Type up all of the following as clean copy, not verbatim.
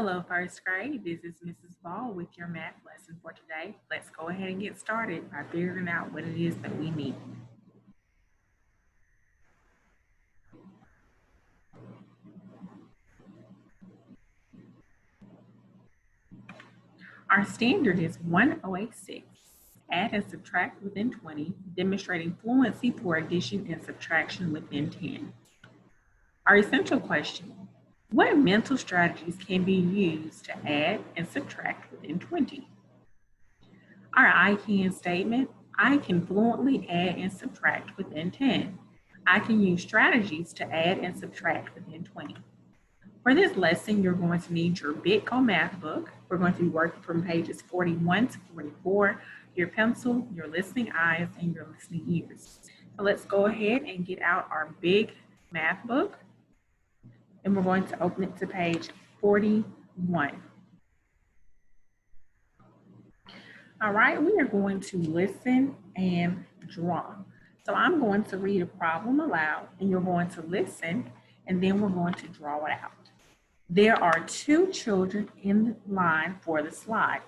Hello, first grade. This is Mrs. Ball with your math lesson for today. Let's go ahead and get started by figuring out what it is that we need. Our standard is 1086. Add and subtract within 20, demonstrating fluency for addition and subtraction within 10. Our essential question: what mental strategies can be used to add and subtract within 20? Our I can statement: I can fluently add and subtract within 10. I can use strategies to add and subtract within 20. For this lesson, you're going to need your BitGo math book. We're going to be working from pages 41 to 44, your pencil, your listening eyes, and your listening ears. So let's go ahead and get out our big math book, and we're going to open it to page 41. All right, we are going to listen and draw. So I'm going to read a problem aloud, and you're going to listen, and then we're going to draw it out. There are 2 children in line for the slide.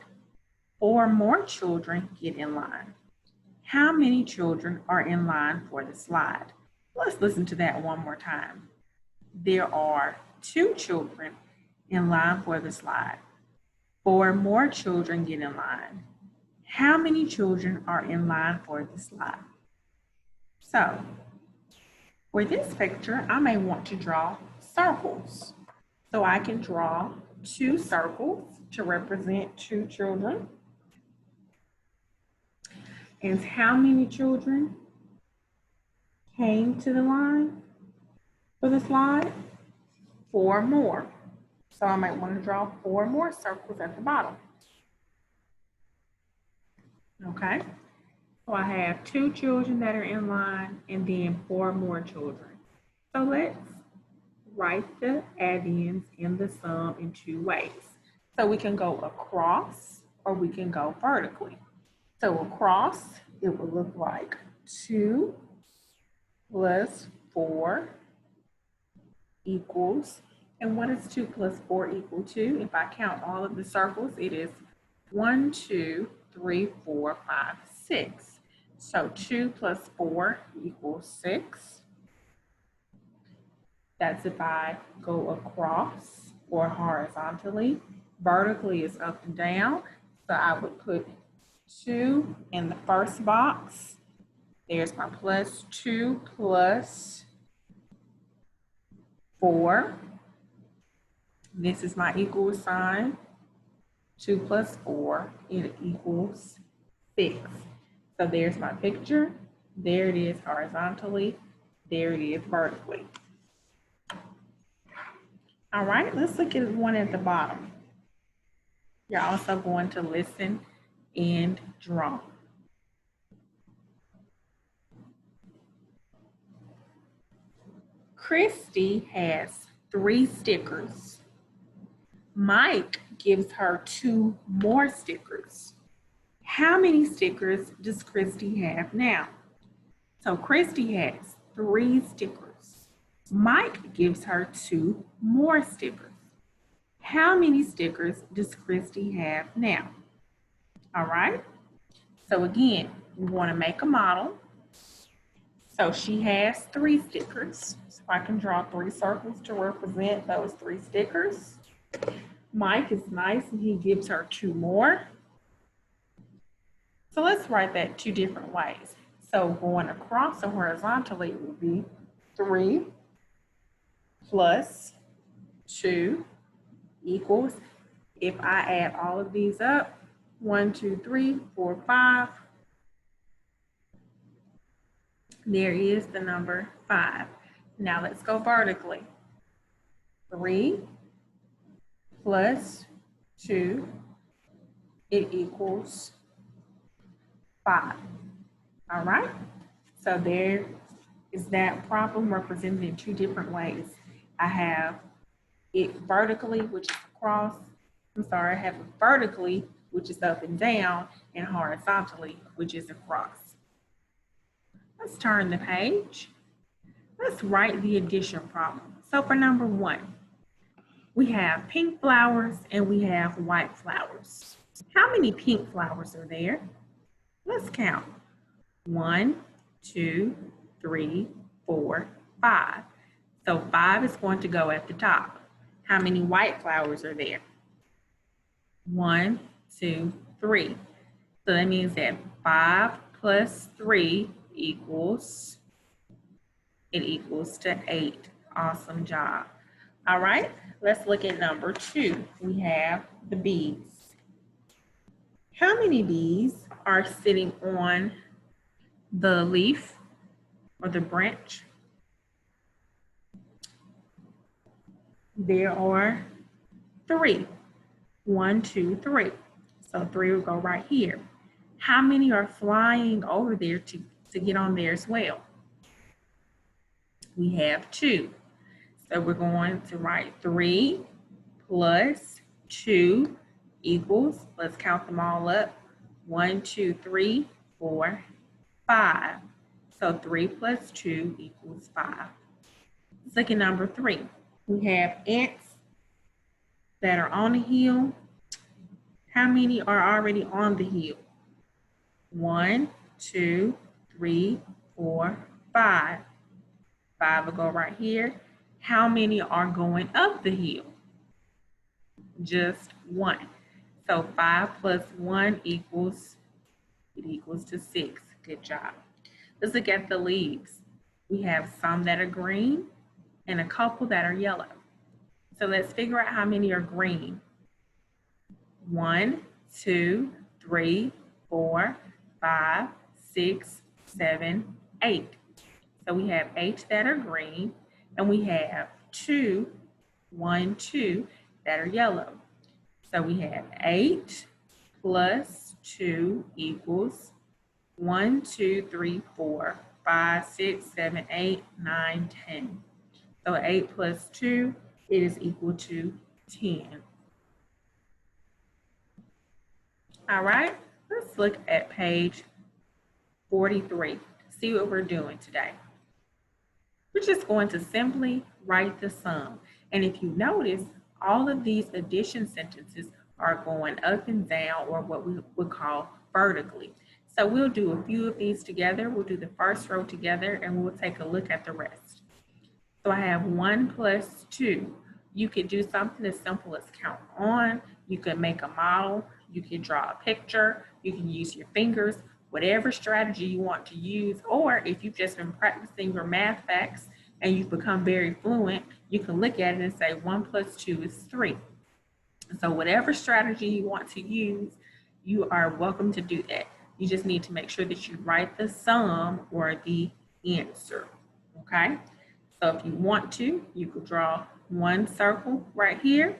4 more children get in line. How many children are in line for the slide? Let's listen to that one more time. There are 2 children in line for the slide. 4 more children get in line. How many children are in line for the slide? So, for this picture, I may want to draw circles. So I can draw 2 circles to represent 2 children. And how many children came to the line for the slide? 4 more. So I might want to draw 4 more circles at the bottom. Okay, so I have 2 children that are in line and then 4 more children. So let's write the add-ins in the sum in 2 ways. So we can go across or we can go vertically. So across, it will look like 2 plus 4 equals, and what is 2 plus 4 equal to? If I count all of the circles, it is 1, 2, 3, 4, 5, 6. So 2 plus 4 equals 6. That's if I go across or horizontally. Vertically is up and down. So I would put 2 in the first box. There's my plus 2 plus 4. This is my equal sign. 2 plus 4, it equals 6. So there's my picture. There it is horizontally. There it is vertically. All right, let's look at one at the bottom. You're also going to listen and draw. Christy has 3 stickers. Mike gives her 2 more stickers. How many stickers does Christy have now? So Christy has 3 stickers. Mike gives her 2 more stickers. How many stickers does Christy have now? All right. So again, we want to make a model. So she has 3 stickers. So I can draw 3 circles to represent those 3 stickers. Mike is nice and he gives her 2 more. So let's write that 2 different ways. So going across or horizontally would be 3 plus 2 equals, if I add all of these up, 1, 2, 3, 4, 5, there is the number 5. Now let's go vertically. 3 plus 2, it equals 5. All right, so there is that problem represented in 2 different ways. I have it vertically, which is across. I have it vertically, which is up and down, and horizontally, which is across. Let's turn the page. Let's write the addition problem. So for number 1, We have pink flowers and we have white flowers. How many pink flowers are there? Let's count. 1, 2, 3, 4, 5. So 5 is going to go at the top. How many white flowers are there? 1, 2, 3. So that means that 5 plus 3 equals, it equals to 8. Awesome job. All right, let's look at number 2. We have the bees. How many bees are sitting on the leaf or the branch? There are 3. 1, 2, 3. So 3 will go right here. How many are flying over there to get on there as well? We have 2. So we're going to write 3 plus 2 equals, let's count them all up. 1, 2, 3, 4, 5. So 3 plus 2 equals 5. Let's look at number 3. We have ants that are on the hill. How many are already on the hill? 1, 2, 3, 4, 5. 5 will go right here. How many are going up the hill? Just 1. So 5 plus 1 equals, it equals to 6. Good job. Let's look at the leaves. We have some that are green and a couple that are yellow. So let's figure out how many are green. 1, 2, 3, 4, 5, 6, 7, 8. So we have 8 that are green, and we have 2, 1, 2 that are yellow. So we have 8 plus 2 equals 1, 2, 3, 4, 5, 6, 7, 8, 9, 10. So 8 plus 2, it is equal to 10. All right, let's look at page 43. See what we're doing today. We're just going to simply write the sum. And if you notice, all of these addition sentences are going up and down, or what we would call vertically. So we'll do a few of these together. We'll do the first row together and we'll take a look at the rest. So I have 1 plus 2. You could do something as simple as count on. You could make a model. You can draw a picture. You can use your fingers, whatever strategy you want to use. Or if you've just been practicing your math facts and you've become very fluent, you can look at it and say 1 plus 2 is 3. So whatever strategy you want to use, you are welcome to do that. You just need to make sure that you write the sum or the answer, okay? So if you want to, you could draw 1 circle right here,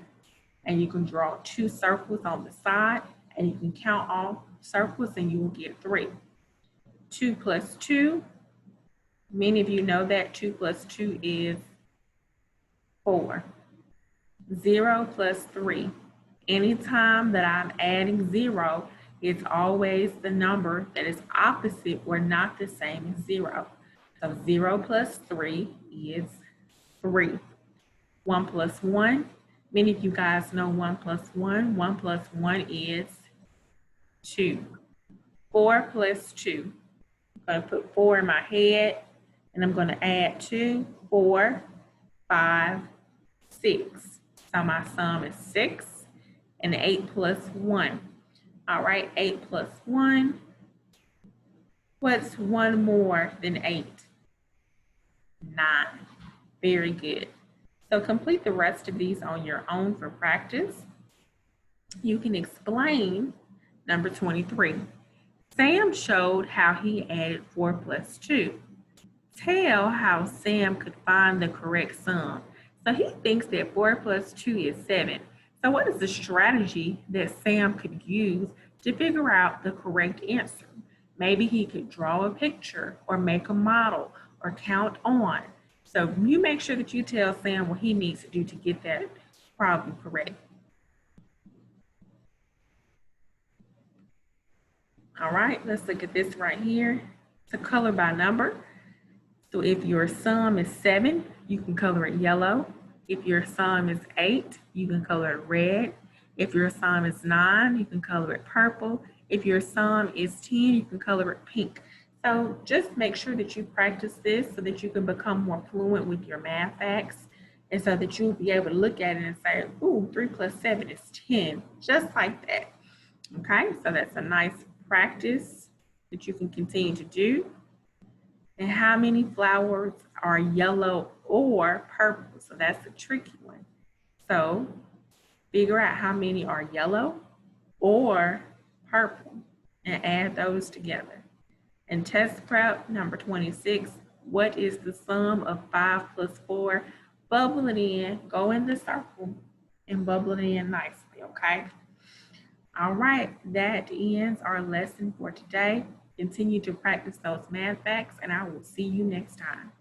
and you can draw 2 circles on the side, and you can count all circles and you will get 3. 2 plus 2, many of you know that 2 plus 2 is 4. 0 plus 3. Anytime that I'm adding 0, it's always the number that is opposite or not the same as 0. So 0 plus 3 is 3. 1 plus 1. Many of you guys know 1 plus 1. 1 plus 1 is 2. 4 plus 2. I'm going to put 4 in my head, and I'm going to add 2, 4, 5, 6. So my sum is 6, and 8 plus 1. All right, 8 plus 1. What's 1 more than 8? 9. Very good. So complete the rest of these on your own for practice. You can explain number 23. Sam showed how he added 4 plus 2. Tell how Sam could find the correct sum. So he thinks that 4 plus 2 is 7. So what is the strategy that Sam could use to figure out the correct answer? Maybe he could draw a picture or make a model or count on. So you make sure that you tell Sam what he needs to do to get that problem correct. All right, let's look at this right here. It's a color by number. So if your sum is 7, you can color it yellow. If your sum is 8, you can color it red. If your sum is 9, you can color it purple. If your sum is 10, you can color it pink. So just make sure that you practice this so that you can become more fluent with your math facts, and so that you'll be able to look at it and say, ooh, 3 plus 7 is 10, just like that. Okay, so that's a nice practice that you can continue to do. And how many flowers are yellow or purple? So that's a tricky one. So figure out how many are yellow or purple and add those together. And test prep number 26, what is the sum of 5 plus 4? Bubble it in, go in the circle and bubble it in nicely, okay? All right, that ends our lesson for today. Continue to practice those math facts, and I will see you next time.